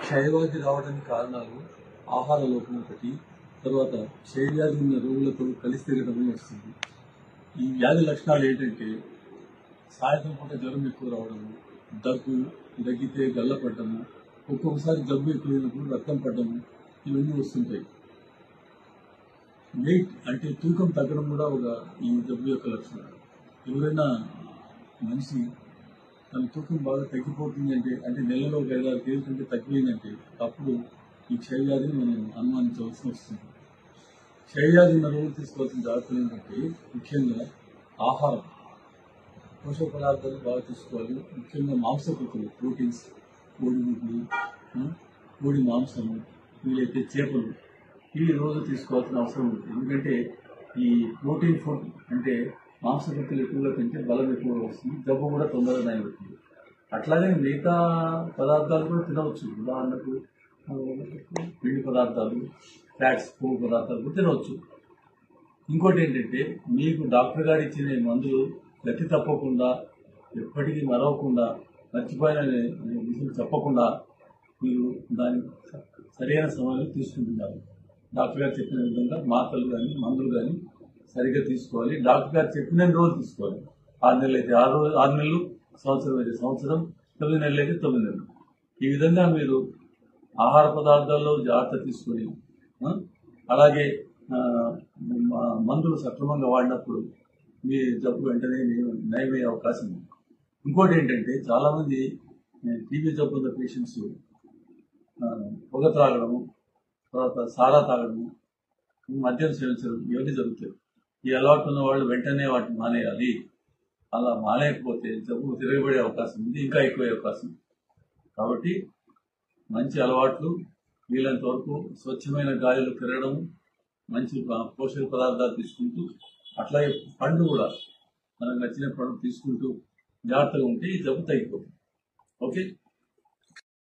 క్షయవ్యాధి రావడానికి కారణాలు ఆహార లోపం ఒకటి, తర్వాత క్షయవ్యాధి ఉన్న రోగులతో కలిసి తిరగడం వస్తుంది. ఈ వ్యాధి లక్షణాలు ఏంటంటే సాయంత్రం పూట జ్వరం ఎక్కువ రావడము, దగ్గితే గల్లపడ్డము, ఒక్కొక్కసారి జబ్బు ఎక్కువైనప్పుడు రక్తం పడ్డము, ఇవన్నీ వస్తుంటాయి. వెయిట్ అంటే తూకం తగ్గడం కూడా ఒక ఈ జబ్బు యొక్క లక్షణం. ఎవరైనా మనిషి తన తూకం బాగా తగ్గిపోతుంది అంటే నెలలో ఒక 5-6 కేజీల కంటే తగ్గిపోయిందంటే అప్పుడు ఈ క్షయవ్యాధిని మనం అనుమానించవలసి వస్తుంది. క్షయవ్యాధి ఉన్న రోజులు తీసుకోవాల్సిన జాగ్రత్తలు ఏంటంటే ముఖ్యంగా ఆహారం, పోషక పదార్థాలు బాగా తీసుకోవాలి. ముఖ్యంగా మాంసకృతులు, ప్రోటీన్స్, కోడిగుడ్లు, కోడి మాంసము, వీలైతే చేపలు, ఇవి రోజు తీసుకోవాల్సిన అవసరం ఉంది. ఎందుకంటే ఈ ప్రోటీన్ ఫుడ్ అంటే మాంసకృతులు ఎక్కువగా తింటే బలం ఎక్కువగా వస్తుంది, జబ్బు కూడా తొందరగా నయమవుతుంది. అట్లాగే మిగతా పదార్థాలు కూడా తినవచ్చు. ఉదాహరణకు పిండి పదార్థాలు, ఫ్యాట్స్, కొవ్వు పదార్థాలు కూడా తినవచ్చు. ఇంకోటి ఏంటంటే మీకు డాక్టర్ గారు ఇచ్చిన మందులు గతి తప్పకుండా, ఎప్పటికీ మరవకుండా, మర్చిపోయిన విషయం చెప్పకుండా మీరు దాని సరైన సమయంలో తీసుకుంటున్నారు. డాక్టర్ గారు చెప్పిన విధంగా మాత్రలు కానీ మందులు కానీ సరిగ్గా తీసుకోవాలి. డాక్టర్ గారు చెప్పిన రోజులు తీసుకోవాలి. 6 నెలలు అయితే 6 నెలలు, సంవత్సరం అయితే సంవత్సరం, 9 నెలలు అయితే 9 నెలలు. ఈ విధంగా మీరు ఆహార పదార్థాల్లో జాగ్రత్త తీసుకొని అలాగే మందులు సక్రమంగా వాడినప్పుడు మీ జబ్బు వెంటనే నయమయ్యే అవకాశం ఉంది. ఇంకోటి ఏంటంటే చాలామంది టీబీ జబ్బు ఉన్న పేషెంట్స్ పొగ త్రాగడము, తర్వాత సారా తాగడము, మద్యం సేవించడం, ఇవన్నీ జరుగుతాయి. ఈ అలవాటు ఉన్న వాళ్ళు వెంటనే వాటిని మానేయాలి. అలా మానేయకపోతే జబ్బు తిరగబడే అవకాశం ఉంది, ఇంకా ఎక్కువ అవకాశం. కాబట్టి మంచి అలవాట్లు, వీలైనంత వరకు స్వచ్ఛమైన గాలిలో తిరగడం, మంచి పోషక పదార్థాలు తీసుకుంటూ, అట్లాగే పండ్లు కూడా మనకు నచ్చిన పండ్లు తీసుకుంటూ జాగ్రత్తగా ఉంటే ఈ జబ్బు తగ్గిపోతుంది. ఓకే.